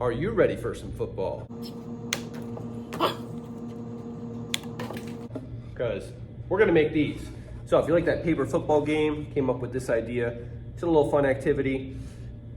Are you ready for some football? Because we're gonna make these. So if you like that paper football game, came up with this idea. It's a little fun activity.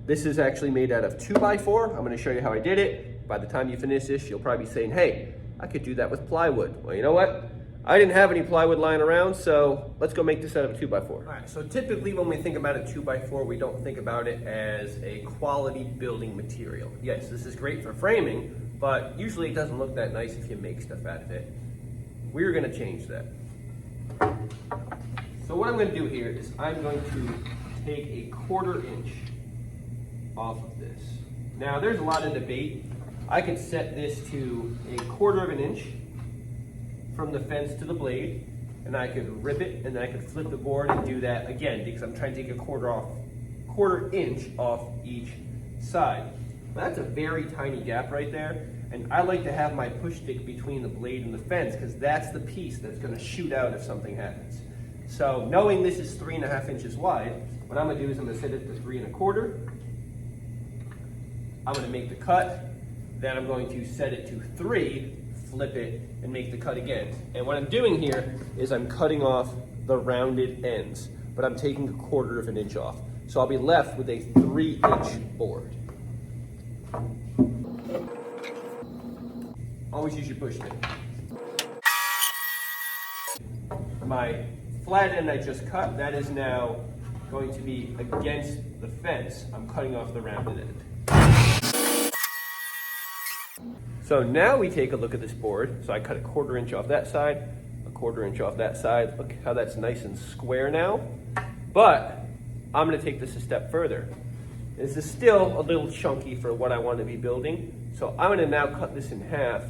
This is actually made out of 2x4. I'm gonna show you how I did it. By the time you finish this, you'll probably be saying, hey, I could do that with plywood. Well, you know what? I didn't have any plywood lying around, so let's go make this out of a 2x4. All right, so typically when we think about a 2x4, we don't think about it as a quality building material. Yes, this is great for framing, but usually it doesn't look that nice if you make stuff out of it. We're gonna change that. So what I'm gonna do here is I'm going to take a 1/4 inch off of this. Now there's a lot of debate. I could set this to a 1/4 inch from the fence to the blade, and I could rip it, and then I could flip the board and do that again because I'm trying to take a 1/4 inch off each side. But that's a very tiny gap right there, and I like to have my push stick between the blade and the fence because that's the piece that's going to shoot out if something happens. So knowing this is 3.5 inches wide, what I'm going to do is I'm going to set it to 3 1/4. I'm going to make the cut, then I'm going to set it to 3, flip it, and make the cut again. And what I'm doing here is I'm cutting off the rounded ends, but I'm taking a 1/4 inch off. So I'll be left with a 3-inch board. Always use your push stick. My flat end I just cut, that is now going to be against the fence. I'm cutting off the rounded end. So now we take a look at this board. So I cut a 1/4 inch off that side, a 1/4 inch off that side. Look how that's nice and square now. But I'm gonna take this a step further. This is still a little chunky for what I want to be building. So I'm gonna now cut this in half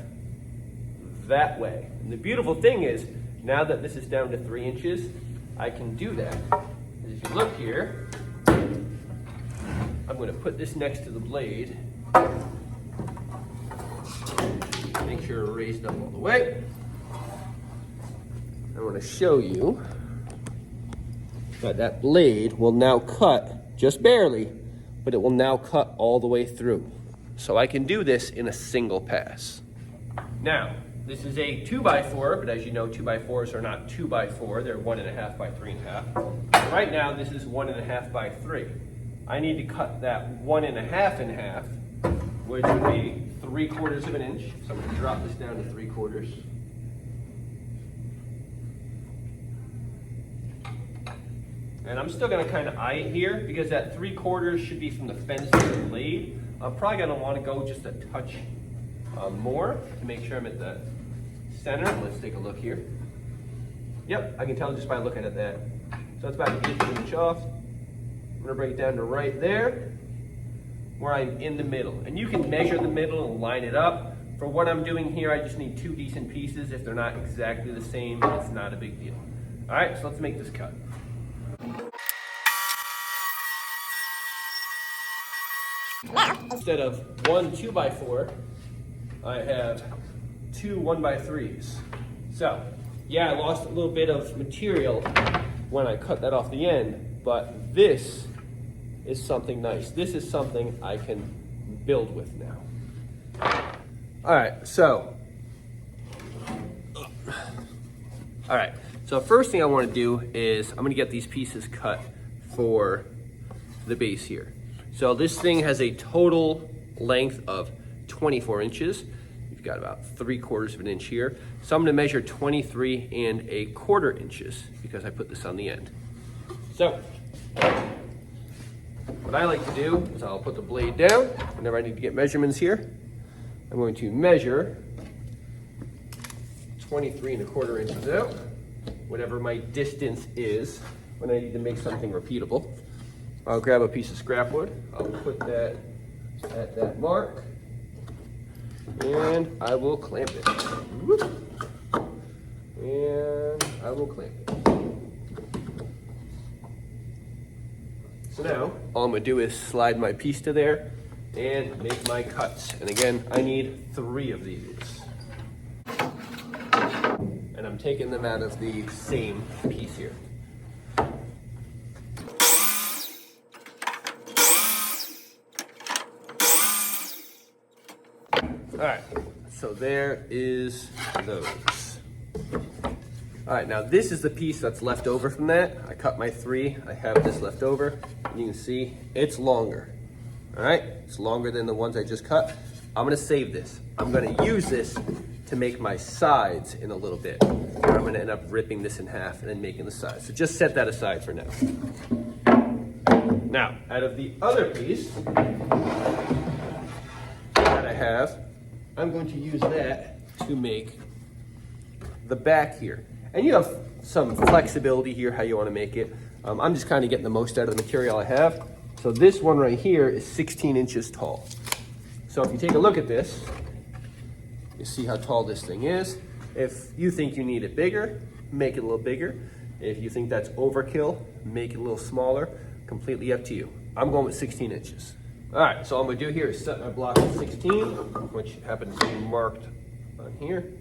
that way. And the beautiful thing is, now that this is down to 3 inches, I can do that. As you look here, I'm gonna put this next to the blade. Make sure it's raised up all the way. I want to show you that that blade will now cut, just barely, but it will now cut all the way through. So I can do this in a single pass. Now, this is a 2x4, but as you know, 2x4s are not 2x4, they're 1.5 by 3.5. Right now, this is 1.5 by 3. I need to cut that 1.5 in half, which would be 3/4 inch. So I'm going to drop this down to 3/4. And I'm still going to kind of eye it here because that 3/4 should be from the fence to the blade. I'm probably going to want to go just a touch more to make sure I'm at the center. Let's take a look here. Yep, I can tell just by looking at that. So it's about 1/8 inch off. I'm going to bring it down to right there, where I'm in the middle. And you can measure the middle and line it up. For what I'm doing here, I just need 2 decent pieces. If they're not exactly the same, it's not a big deal. All right, so let's make this cut. Instead of 1 2x4, I have 2 1x3s. So, yeah, I lost a little bit of material when I cut that off the end, but this is something nice. This is something I can build with now. All right, so first thing I want to do is I'm going to get these pieces cut for the base here. So this thing has a total length of 24 inches. You've got about 3/4 inch here. So I'm going to measure 23 1/4 inches because I put this on the end. So what I like to do is I'll put the blade down whenever I need to get measurements here. I'm going to measure 23 1/4 inches out, whatever my distance is when I need to make something repeatable. I'll grab a piece of scrap wood. I'll put that at that mark, and I will clamp it. Whoop. And I will clamp it. So now, all I'm gonna do is slide my piece to there and make my cuts. And again, I need 3 of these. And I'm taking them out of the same piece here. All right, so there is those. All right, now this is the piece that's left over from that. I cut my 3, I have this left over. And you can see it's longer. All right, it's longer than the ones I just cut. I'm gonna save this. I'm gonna use this to make my sides in a little bit. I'm gonna end up ripping this in half and then making the sides. So just set that aside for now. Now, out of the other piece that I have, I'm going to use that to make the back here. And you have some flexibility here how you want to make it. I'm just kind of getting the most out of the material I have. So this one right here is 16 inches tall. So if you take a look at this, you see how tall this thing is. If you think you need it bigger, make it a little bigger. If you think that's overkill, make it a little smaller. Completely up to you. I'm going with 16 inches. All right, so all I'm gonna do here is set my block at 16, which happens to be marked on here.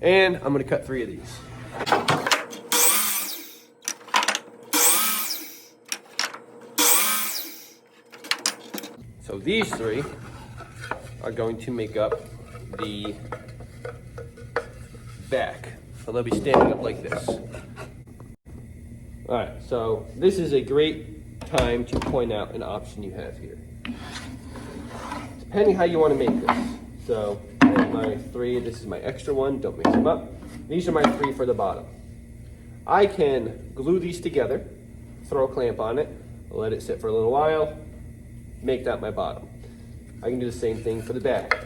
And I'm gonna cut 3 of these. So these 3 are going to make up the back. So they'll be standing up like this. All right, so this is a great time to point out an option you have here. Depending how you want to make this. So I have my 3, this is my extra one, don't mix them up. These are my 3 for the bottom. I can glue these together, throw a clamp on it, let it sit for a little while, make that my bottom. I can do the same thing for the back.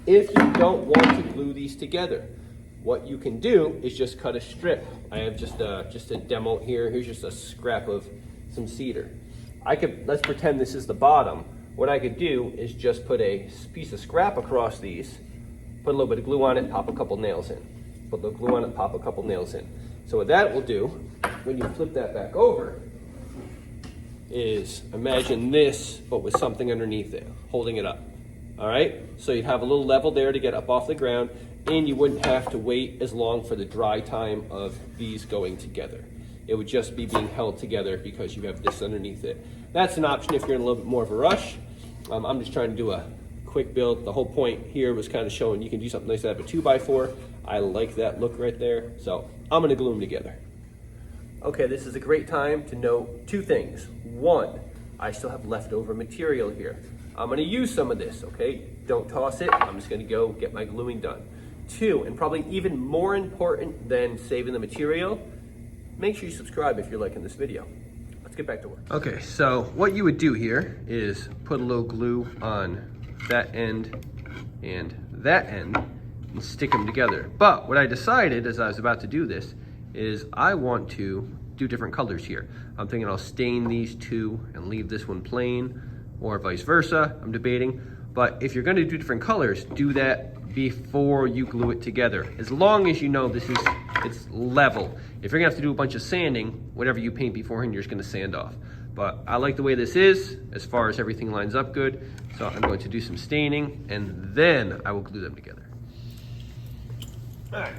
If you don't want to glue these together, what you can do is just cut a strip. I have just a demo here. Here's just a scrap of some cedar. Let's pretend this is the bottom. What I could do is just put a piece of scrap across these, put a little bit of glue on it, pop a couple nails in. Put the glue on it, pop a couple nails in. So what that will do, when you flip that back over, is imagine this, but with something underneath it, holding it up. All right? So you'd have a little level there to get up off the ground, and you wouldn't have to wait as long for the dry time of these going together. It would just be being held together because you have this underneath it. That's an option if you're in a little bit more of a rush. I'm just trying to do a quick build. The whole point here was kind of showing you can do something nice out of a 2x4. I like that look right there. So I'm gonna glue them together. Okay, this is a great time to note 2 things. 1, I still have leftover material here. I'm gonna use some of this, okay? Don't toss it. I'm just gonna go get my gluing done. 2, and probably even more important than saving the material, make sure you subscribe if you're liking this video. Let's get back to work. Okay, so what you would do here is put a little glue on that end and that end and stick them together. But what I decided as I was about to do this is I want to do different colors here. I'm thinking I'll stain these 2 and leave this one plain, or vice versa. I'm debating. But if you're gonna do different colors, do that before you glue it together. As long as you know it's level. If you're gonna have to do a bunch of sanding, whatever you paint beforehand, you're just gonna sand off. But I like the way this is, as far as everything lines up good. So I'm going to do some staining and then I will glue them together. All right.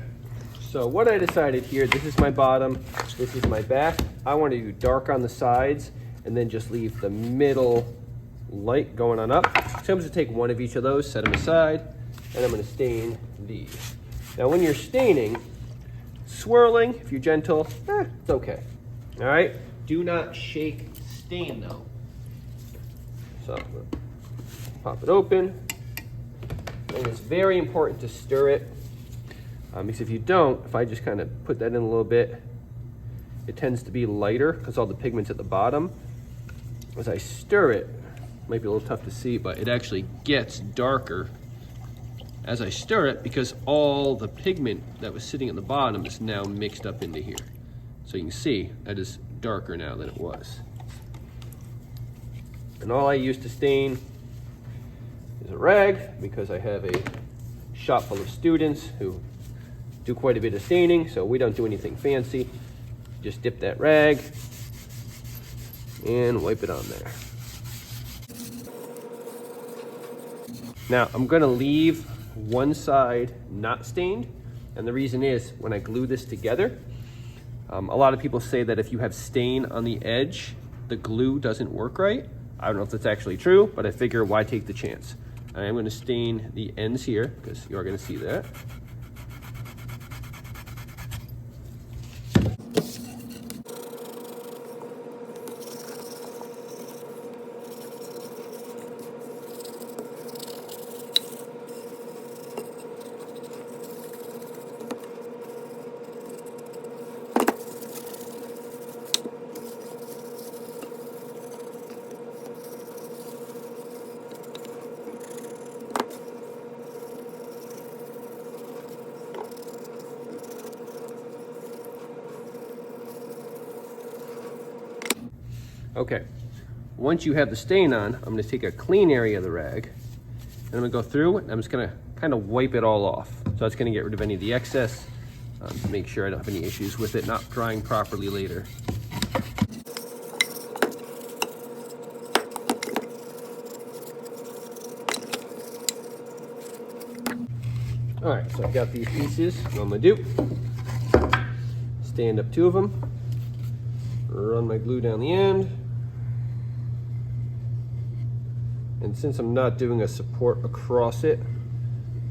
So what I decided here, this is my bottom, this is my back. I want to do dark on the sides and then just leave the middle light going on up. So I'm going to take one of each of those, set them aside, and I'm going to stain these. Now when you're staining, swirling, if you're gentle, it's okay. All right? Do not shake stain though. So I'm going to pop it open. And it's very important to stir it. Because if you don't, if I just kind of put that in a little bit, it tends to be lighter because all the pigment's at the bottom. As I stir it, might be a little tough to see, but it actually gets darker as I stir it because all the pigment that was sitting at the bottom is now mixed up into here. So you can see that is darker now than it was. And all I use to stain is a rag because I have a shop full of students who do quite a bit of staining, so we don't do anything fancy. Just dip that rag and wipe it on there. Now I'm gonna leave one side not stained, and the reason is when I glue this together, a lot of people say that if you have stain on the edge, the glue doesn't work right. I don't know if that's actually true, but I figure why take the chance. I am going to stain the ends here because you are going to see that. Okay, once you have the stain on, I'm going to take a clean area of the rag and I'm going to go through and I'm just going to kind of wipe it all off. So that's going to get rid of any of the excess, to make sure I don't have any issues with it not drying properly later. All right, so I've got these pieces. What I'm going to do, stand up 2 of them, run my glue down the end. And since I'm not doing a support across it,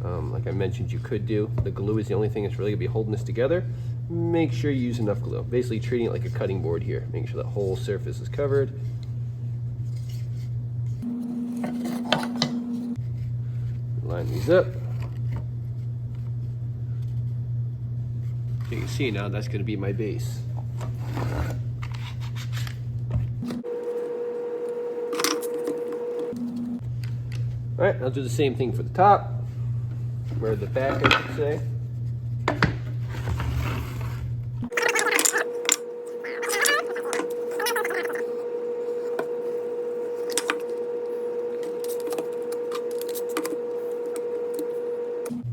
like I mentioned you could do, the glue is the only thing that's really gonna be holding this together. Make sure you use enough glue. Basically treating it like a cutting board here, making sure the whole surface is covered. Line these up. You can see now that's gonna be my base. All right, I'll do the same thing for the top, or the back, I should say.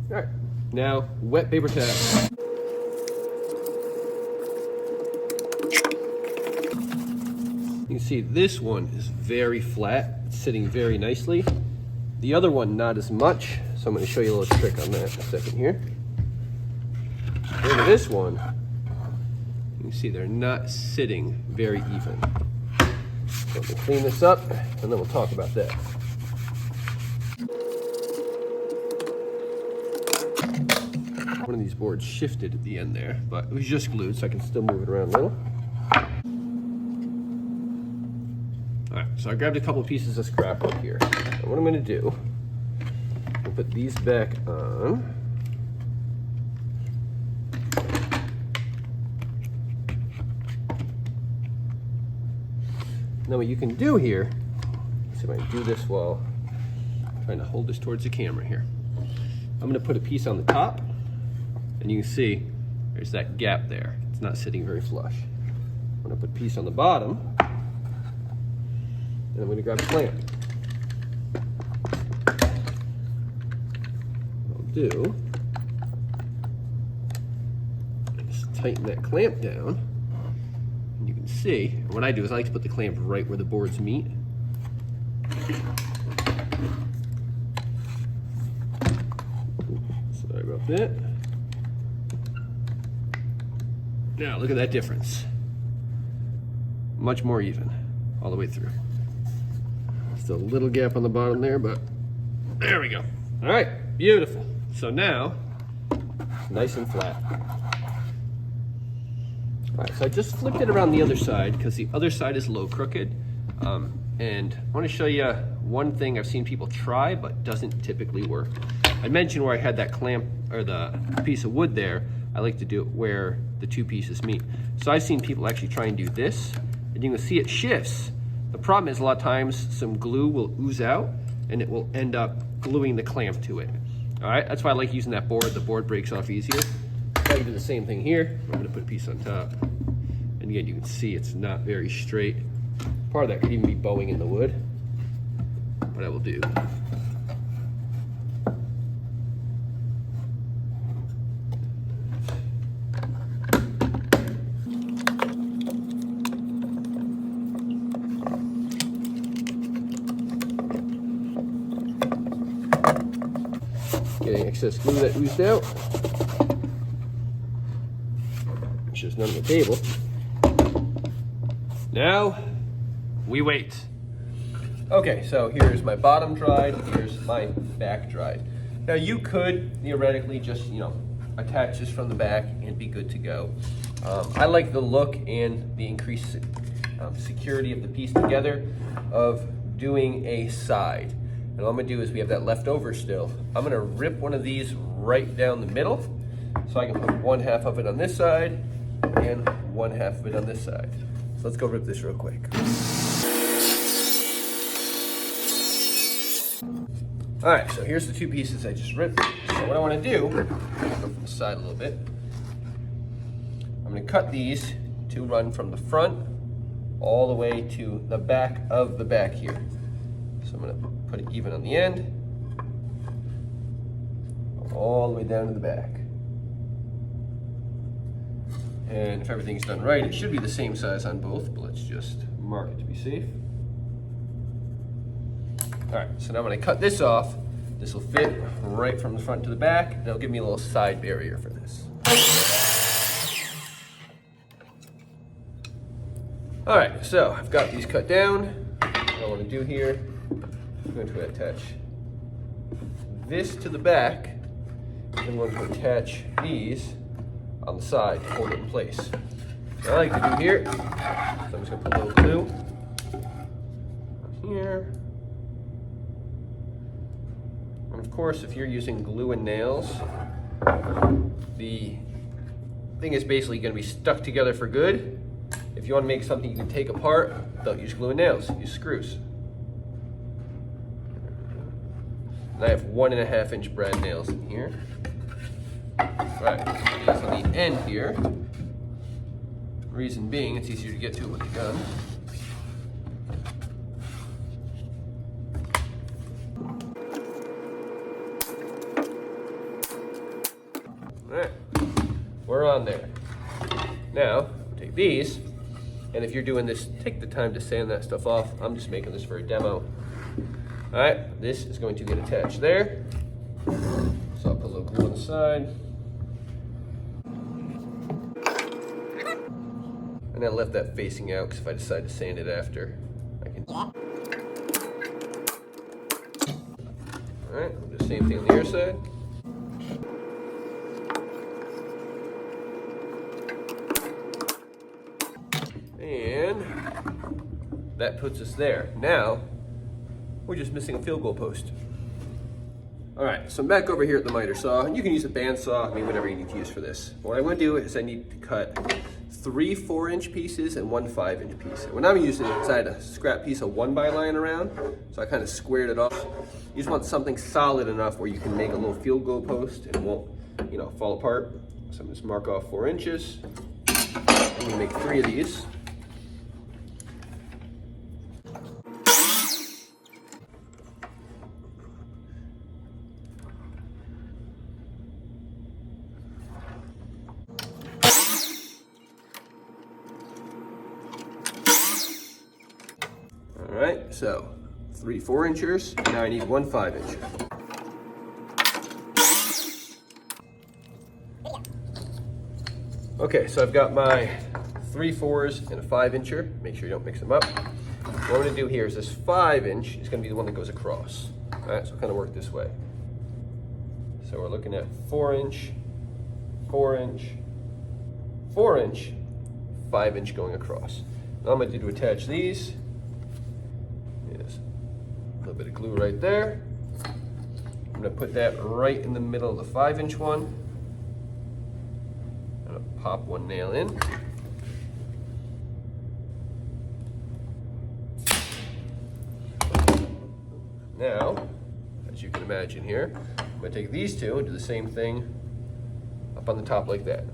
All right, now wet paper towel. You can see this one is very flat, it's sitting very nicely. The other one, not as much, so I'm going to show you a little trick on that in a second here. Look at this one. You can see they're not sitting very even. So we'll clean this up, and then we'll talk about that. One of these boards shifted at the end there, but it was just glued, so I can still move it around a little. All right, so I grabbed a couple of pieces of scrap wood here. And what I'm going to do, I'll put these back on. Now what you can do here, let's see if I can do this while I'm trying to hold this towards the camera here. I'm going to put a piece on the top, and you can see there's that gap there. It's not sitting very flush. I'm going to put a piece on the bottom, and I'm going to grab a clamp. What I'll do is tighten that clamp down. And you can see, what I do is I like to put the clamp right where the boards meet. Sorry about that. Now look at that difference. Much more even all the way through. Still a little gap on the bottom there, but there we go. All right, beautiful. So now, nice and flat. All right, so I just flipped it around the other side because the other side is low crooked. And I want to show you one thing I've seen people try, but doesn't typically work. I mentioned where I had that clamp or the piece of wood there. I like to do it where the 2 pieces meet. So I've seen people actually try and do this, and you can see it shifts. The problem is a lot of times some glue will ooze out and it will end up gluing the clamp to it. All right, that's why I like using that board. The board breaks off easier. I can do the same thing here. I'm gonna put a piece on top. And again, you can see it's not very straight. Part of that could even be bowing in the wood. What I will do, getting excess glue that oozed out. Which there's none on the table. Now, we wait. Okay, so here's my bottom dried, here's my back dried. Now you could theoretically just, attach this from the back and be good to go. I like the look and the increased security of the piece together of doing a side. And what I'm gonna do is we have that left over still. I'm gonna rip one of these right down the middle so I can put one half of it on this side and one half of it on this side. So let's go rip this real quick. All right, so here's the two pieces I just ripped. So what I wanna do, go from the side a little bit, I'm gonna cut these to run from the front all the way to the back of the back here. So I'm gonna put it even on the end, all the way down to the back. And if everything's done right, it should be the same size on both, but let's just mark it to be safe. All right, so now when I cut this off, this will fit right from the front to the back, and it'll give me a little side barrier for this. All right, so I've got these cut down. What I want to do here, I'm going to attach this to the back, and I'm going to attach these on the side to hold it in place. What I like to do here, so I'm just going to put a little glue on here. And of course, if you're using glue and nails, the thing is basically going to be stuck together for good. If you want to make something you can take apart, don't use glue and nails, use screws. And I have 1.5 inch brad nails in here. Right, these on the end here. Reason being, it's easier to get to it with the gun. Alright, we're on there. Now, take these, and if you're doing this, take the time to sand that stuff off. I'm just making this for a demo. Alright, this is going to get attached there. So I'll put a little glue on the side. And then left that facing out, because if I decide to sand it after, I can. Alright, we'll do the same thing on the other side. And that puts us there. Now, we're just missing a field goal post. All right, so I'm back over here at the miter saw. You can use a bandsaw, whatever you need to use for this. What I want to do is I need to cut 3 4-inch pieces and 1 5-inch piece. When I'm using it, I had a scrap piece of 1x lying around, so I kind of squared it off. You just want something solid enough where you can make a little field goal post and it won't, fall apart. So I'm just mark off 4 inches. I'm gonna make 3 of these. All right, so 3 4-inchers. Now I need 1 5-inch. Okay, so I've got my 3 4s and a 5-incher. Make sure you don't mix them up. What I'm gonna do here is this 5-inch is gonna be the one that goes across. All right, so kind of work this way. So we're looking at 4-inch, 4-inch, 4-inch, 5-inch going across. Now I'm gonna do to attach these is a little bit of glue right there. I'm gonna put that right in the middle of the 5-inch one. I'm gonna pop one nail in. Now, as you can imagine here, I'm gonna take these two and do the same thing up on the top like that.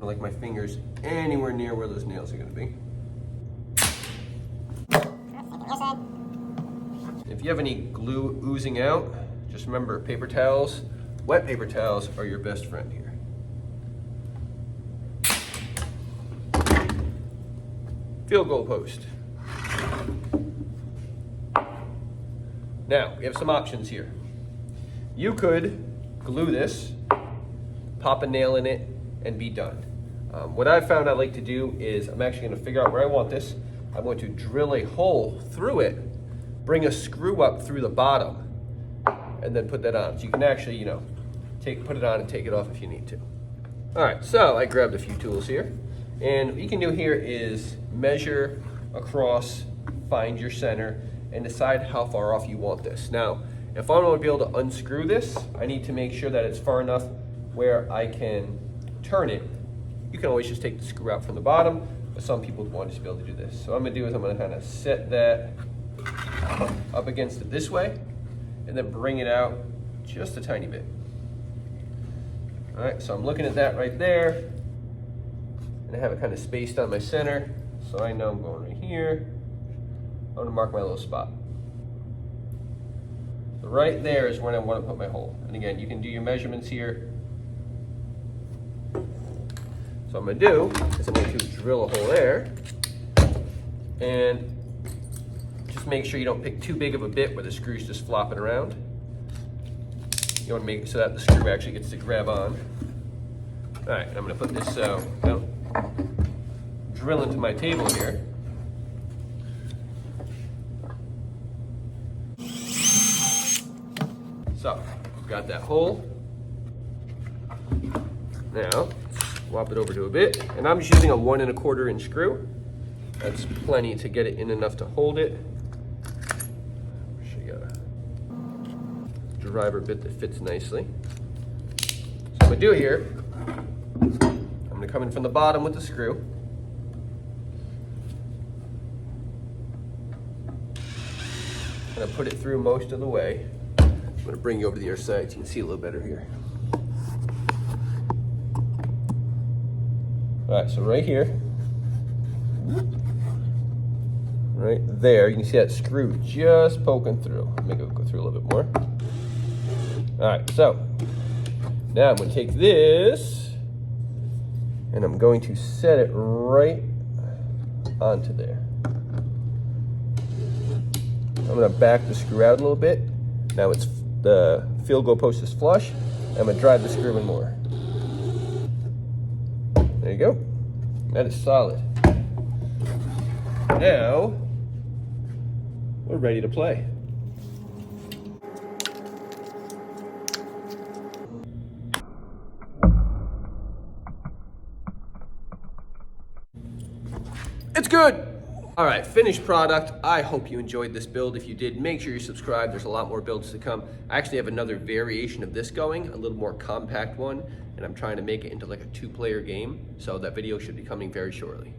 I like my fingers anywhere near where those nails are gonna be. If you have any glue oozing out, just remember paper towels, wet paper towels are your best friend here. Field goal post. Now, we have some options here. You could glue this, pop a nail in it, and be done. What I've found I like to do is I'm actually going to figure out where I want this. I'm going to drill a hole through it, bring a screw up through the bottom, and then put that on. So you can actually, you know, put it on and take it off if you need to. All right, so I grabbed a few tools here. And what you can do here is measure across, find your center, and decide how far off you want this. Now, if I want to be able to unscrew this, I need to make sure that it's far enough where I can turn it. You can always just take the screw out from the bottom, but some people want to be able to do this. So what I'm going to do is I'm going to kind of set that up against it this way, and then bring it out just a tiny bit. All right, so I'm looking at that right there, and I have it kind of spaced on my center, so I know I'm going right here. I'm going to mark my little spot. So right there is where I want to put my hole. And again, you can do your measurements here. So what I'm going to do is I'm going to drill a hole there, and just make sure you don't pick too big of a bit where the screw's just flopping around. You want to make it so that the screw actually gets to grab on. All right, I'm going to put this drill into my table here. So, got that hole. Now, swap it over to a bit, and I'm just using a 1 1/4 inch screw. That's plenty to get it in enough to hold it. She got a driver bit that fits nicely. So what I'm gonna do here, I'm gonna come in from the bottom with the screw. I'm gonna put it through most of the way. I'm gonna bring you over to the other side so you can see a little better here. All right, so right here, right there, you can see that screw just poking through. Make it go through a little bit more. All right, so now I'm going to take this and I'm going to set it right onto there. I'm going to back the screw out a little bit. Now it's the field goal post is flush. I'm going to drive the screw in more. There you go. That is solid. Now, we're ready to play. It's good. All right, finished product. I hope you enjoyed this build. If you did, make sure you subscribe. There's a lot more builds to come. I actually have another variation of this going, a little more compact one, and I'm trying to make it into like a 2-player game. So that video should be coming very shortly.